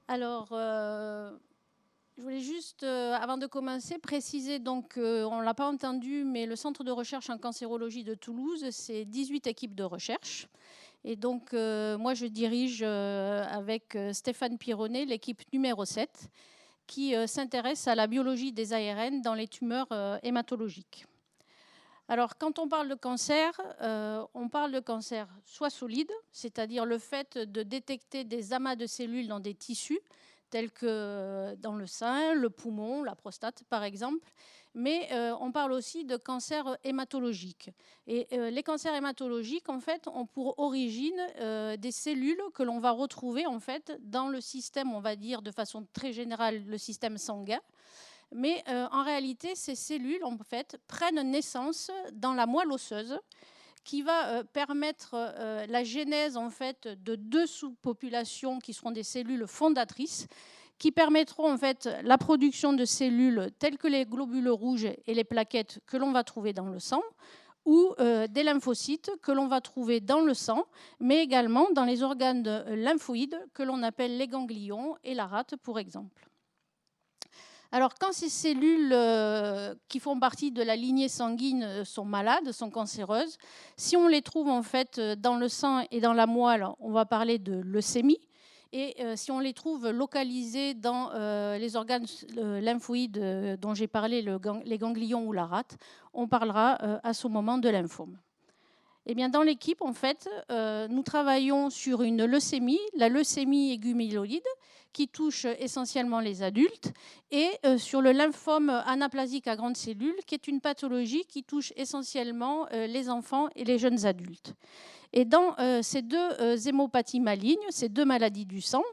Alors, je voulais juste, avant de commencer, préciser, donc, on ne l'a pas entendu, mais le Centre de recherche en cancérologie de Toulouse, c'est 18 équipes de recherche. Et donc, moi, je dirige avec Stéphane Pironnet l'équipe numéro 7, qui s'intéresse à la biologie des ARN dans les tumeurs hématologiques. Alors, quand on parle de cancer soit solide, c'est-à-dire le fait de détecter des amas de cellules dans des tissus, tels que dans le sein, le poumon, la prostate, par exemple. Mais on parle aussi de cancer hématologique. Et les cancers hématologiques, en fait, ont pour origine des cellules que l'on va retrouver, en fait, dans le système, on va dire de façon très générale, le système sanguin. Mais en réalité, ces cellules, en fait, prennent naissance dans la moelle osseuse, qui va permettre la genèse, en fait, de deux sous-populations qui seront des cellules fondatrices, qui permettront, en fait, la production de cellules telles que les globules rouges et les plaquettes que l'on va trouver dans le sang, ou des lymphocytes que l'on va trouver dans le sang, mais également dans les organes lymphoïdes que l'on appelle les ganglions et la rate, pour exemple. Alors, quand ces cellules qui font partie de la lignée sanguine sont malades, sont cancéreuses, si on les trouve en fait dans le sang et dans la moelle, on va parler de leucémie. Et si on les trouve localisées dans les organes lymphoïdes dont j'ai parlé, les ganglions ou la rate, on parlera à ce moment de lymphome. Eh bien, dans l'équipe, en fait, nous travaillons sur une leucémie, la leucémie aiguë myéloïde, qui touche essentiellement les adultes, et sur le lymphome anaplasique à grandes cellules, qui est une pathologie qui touche essentiellement les enfants et les jeunes adultes. Et dans ces deux hémopathies malignes, ces deux maladies du sang,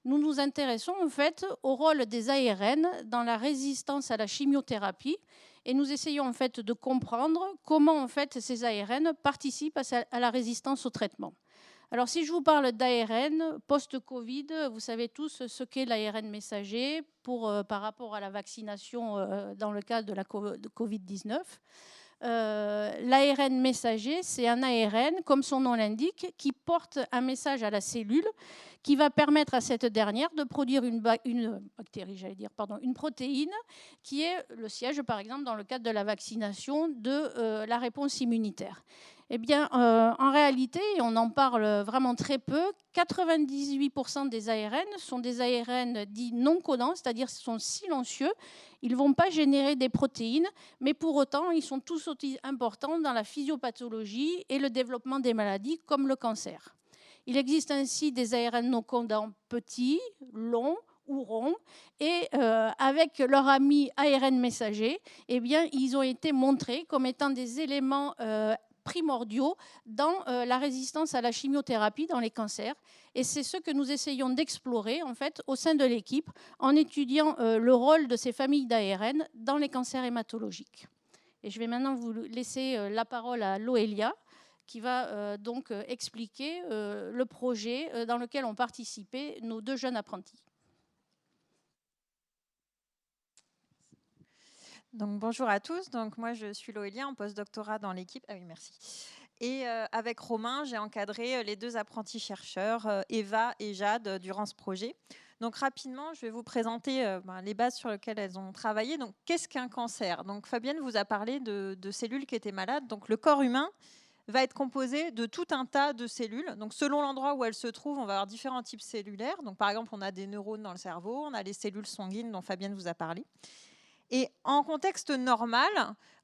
nous nous intéressons en fait au rôle des ARN dans la résistance à la chimiothérapie, et nous essayons en fait de comprendre comment en fait ces ARN participent à la résistance au traitement. Alors, si je vous parle d'ARN post-Covid, vous savez tous ce qu'est l'ARN messager par rapport à la vaccination dans le cas de la Covid-19. L'ARN messager, c'est un ARN, comme son nom l'indique, qui porte un message à la cellule qui va permettre à cette dernière de produire une protéine qui est le siège, par exemple, dans le cadre de la vaccination, de la réponse immunitaire. Eh bien, en réalité, on en parle vraiment très peu, 98% des ARN sont des ARN dits non codants, c'est-à-dire qu'ils sont silencieux. Ils ne vont pas générer des protéines, mais pour autant, ils sont tous aussi importants dans la physiopathologie et le développement des maladies comme le cancer. Il existe ainsi des ARN non codants petits, longs ou ronds, et avec leur ami ARN messager, eh bien, ils ont été montrés comme étant des éléments primordiaux dans la résistance à la chimiothérapie dans les cancers. Et c'est ce que nous essayons d'explorer en fait, au sein de l'équipe en étudiant le rôle de ces familles d'ARN dans les cancers hématologiques. Et je vais maintenant vous laisser la parole à Loélia, qui va donc expliquer le projet dans lequel ont participé nos deux jeunes apprentis. Donc, bonjour à tous. Donc, moi, je suis Loélia, en postdoctorat dans l'équipe. Ah oui, merci. Et avec Romain, j'ai encadré les deux apprentis chercheurs, Eva et Jade, durant ce projet. Donc, rapidement, je vais vous présenter les bases sur lesquelles elles ont travaillé. Donc, qu'est-ce qu'un cancer ? Donc, Fabienne vous a parlé de cellules qui étaient malades. Donc, le corps humain va être composé de tout un tas de cellules. Donc, selon l'endroit où elles se trouvent, on va avoir différents types cellulaires. Donc, par exemple, on a des neurones dans le cerveau, on a les cellules sanguines dont Fabienne vous a parlé. Et en contexte normal,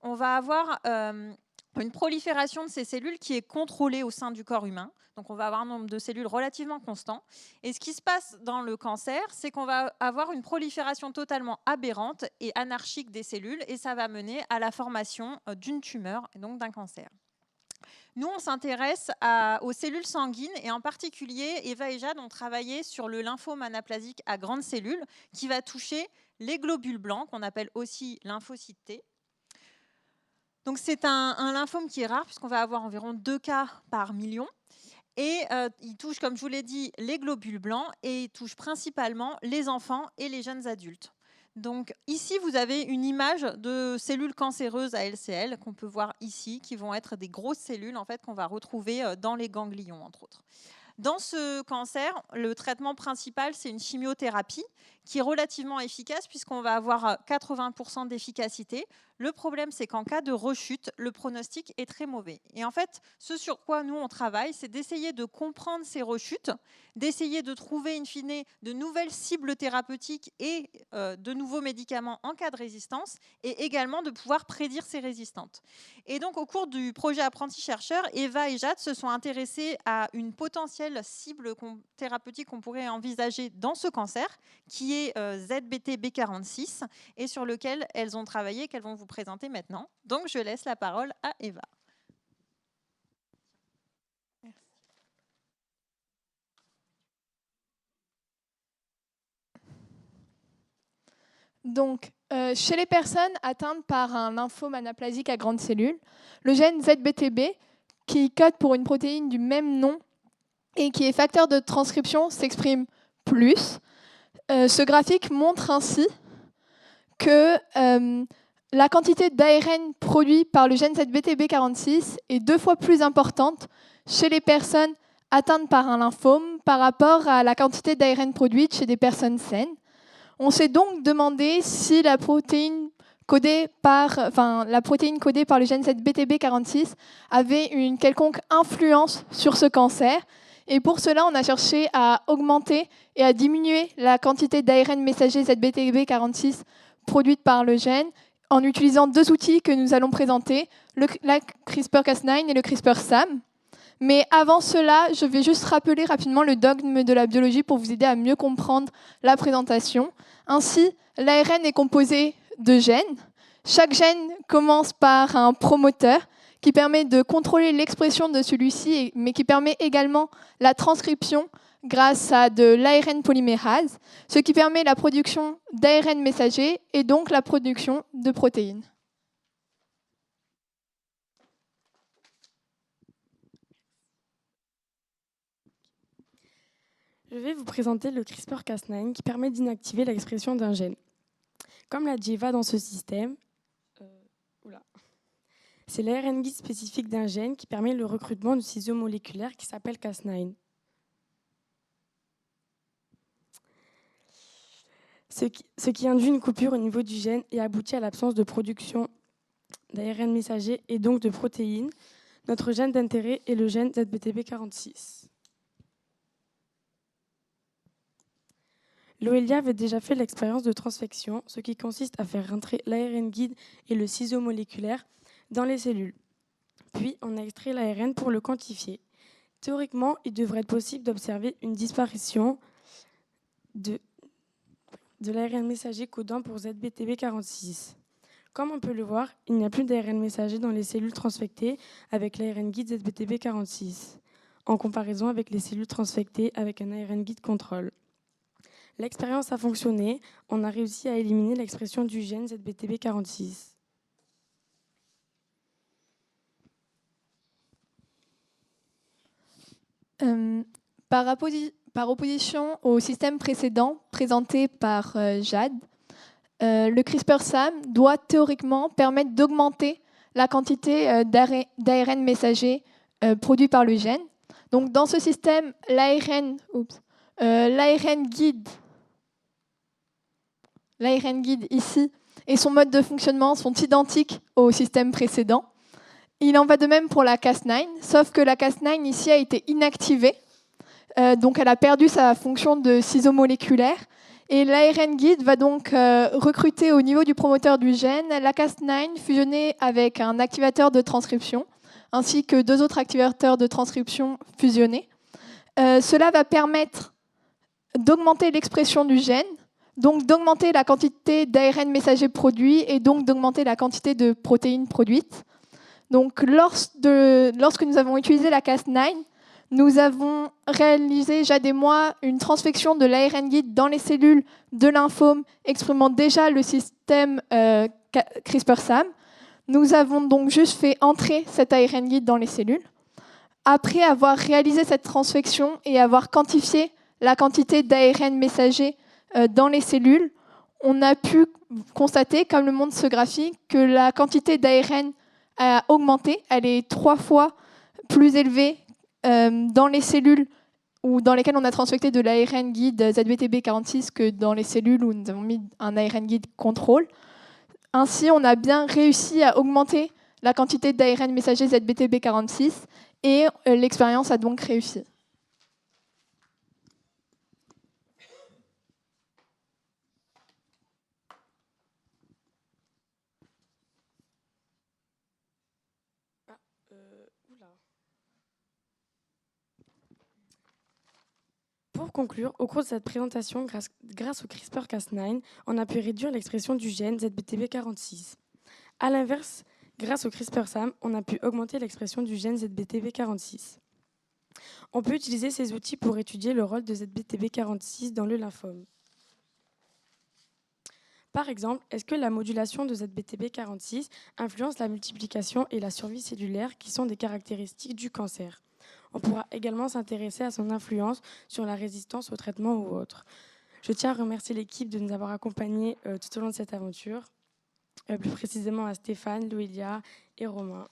on va avoir une prolifération de ces cellules qui est contrôlée au sein du corps humain. Donc, on va avoir un nombre de cellules relativement constant. Et ce qui se passe dans le cancer, c'est qu'on va avoir une prolifération totalement aberrante et anarchique des cellules, et ça va mener à la formation d'une tumeur, et donc d'un cancer. Nous, on s'intéresse aux cellules sanguines, et en particulier, Eva et Jade ont travaillé sur le lymphome anaplasique à grandes cellules qui va toucher les globules blancs, qu'on appelle aussi lymphocytes T. Donc c'est un lymphome qui est rare puisqu'on va avoir environ 2 cas par million. Et il touche, comme je vous l'ai dit, les globules blancs et il touche principalement les enfants et les jeunes adultes. Donc ici, vous avez une image de cellules cancéreuses à LCL qu'on peut voir ici, qui vont être des grosses cellules en fait, qu'on va retrouver dans les ganglions, entre autres. Dans ce cancer, le traitement principal, c'est une chimiothérapie qui est relativement efficace puisqu'on va avoir 80% d'efficacité. Le problème, c'est qu'en cas de rechute, le pronostic est très mauvais. Et en fait, ce sur quoi nous, on travaille, c'est d'essayer de comprendre ces rechutes, d'essayer de trouver, in fine, de nouvelles cibles thérapeutiques et de nouveaux médicaments en cas de résistance, et également de pouvoir prédire ces résistantes. Et donc, au cours du projet Apprenti-chercheur, Eva et Jade se sont intéressés à une potentielle cible thérapeutique qu'on pourrait envisager dans ce cancer, qui est ZBTB46, et sur lequel elles ont travaillé, qu'elles vont vous présenter maintenant. Donc, je laisse la parole à Eva. Donc, chez les personnes atteintes par un lymphome anaplasique à grandes cellules, le gène ZBTB, qui code pour une protéine du même nom et qui est facteur de transcription, s'exprime plus. Ce graphique montre ainsi que la quantité d'ARN produit par le gène ZBTB46 est 2 fois plus importante chez les personnes atteintes par un lymphome par rapport à la quantité d'ARN produite chez des personnes saines. On s'est donc demandé si la protéine codée par le gène ZBTB46 avait une quelconque influence sur ce cancer. Et pour cela, on a cherché à augmenter et à diminuer la quantité d'ARN messager ZBTB46 produite par le gène en utilisant 2 outils que nous allons présenter, la CRISPR-Cas9 et le CRISPR-Sam. Mais avant cela, je vais juste rappeler rapidement le dogme de la biologie pour vous aider à mieux comprendre la présentation. Ainsi, l'ARN est composé de gènes. Chaque gène commence par un promoteur qui permet de contrôler l'expression de celui-ci, mais qui permet également la transcription grâce à de l'ARN polymérase, ce qui permet la production d'ARN messager et donc la production de protéines. Je vais vous présenter le CRISPR-Cas9 qui permet d'inactiver l'expression d'un gène. Comme l'a dit Eva dans ce système, c'est l'ARN guide spécifique d'un gène qui permet le recrutement du ciseau moléculaire qui s'appelle Cas9. Ce qui induit une coupure au niveau du gène et aboutit à l'absence de production d'ARN messager et donc de protéines. Notre gène d'intérêt est le gène ZBTB46. Loelia avait déjà fait l'expérience de transfection, ce qui consiste à faire rentrer l'ARN guide et le ciseau moléculaire dans les cellules. Puis, on a extrait l'ARN pour le quantifier. Théoriquement, il devrait être possible d'observer une disparition de l'ARN messager codant pour ZBTB46. Comme on peut le voir, il n'y a plus d'ARN messager dans les cellules transfectées avec l'ARN guide ZBTB46, en comparaison avec les cellules transfectées avec un ARN guide contrôle. L'expérience a fonctionné, on a réussi à éliminer l'expression du gène ZBTB46. Par opposition au système précédent présenté par Jade, le CRISPR-Sam doit théoriquement permettre d'augmenter la quantité d'ARN messager produit par le gène. Donc dans ce système, l'ARN guide ici et son mode de fonctionnement sont identiques au système précédent. Il en va de même pour la Cas9, sauf que la Cas9 ici a été inactivée, donc elle a perdu sa fonction de ciseau moléculaire. Et l'ARN guide va donc recruter au niveau du promoteur du gène la Cas9 fusionnée avec un activateur de transcription, ainsi que 2 autres activateurs de transcription fusionnés. Cela va permettre d'augmenter l'expression du gène, donc d'augmenter la quantité d'ARN messager produit et donc d'augmenter la quantité de protéines produites. Donc lorsque nous avons utilisé la Cas9, nous avons réalisé, Jade et moi, une transfection de l'ARN guide dans les cellules de lymphome exprimant déjà le système CRISPR-Sam. Nous avons donc juste fait entrer cet ARN guide dans les cellules. Après avoir réalisé cette transfection et avoir quantifié la quantité d'ARN messager dans les cellules, on a pu constater, comme le montre ce graphique, que la quantité d'ARN a augmenté. Elle est 3 fois plus élevée dans les cellules ou dans lesquelles on a transfecté de l'ARN guide ZBTB46 que dans les cellules où nous avons mis un ARN guide contrôle. Ainsi, on a bien réussi à augmenter la quantité d'ARN messager ZBTB46 et l'expérience a donc réussi. Pour conclure, au cours de cette présentation, grâce au CRISPR-Cas9, on a pu réduire l'expression du gène ZBTB46. A l'inverse, grâce au CRISPR-SAM, on a pu augmenter l'expression du gène ZBTB46. On peut utiliser ces outils pour étudier le rôle de ZBTB46 dans le lymphome. Par exemple, est-ce que la modulation de ZBTB46 influence la multiplication et la survie cellulaire qui sont des caractéristiques du cancer ? On pourra également s'intéresser à son influence sur la résistance au traitement ou autre. Je tiens à remercier l'équipe de nous avoir accompagnés tout au long de cette aventure, plus précisément à Stéphane, Loélia et Romain.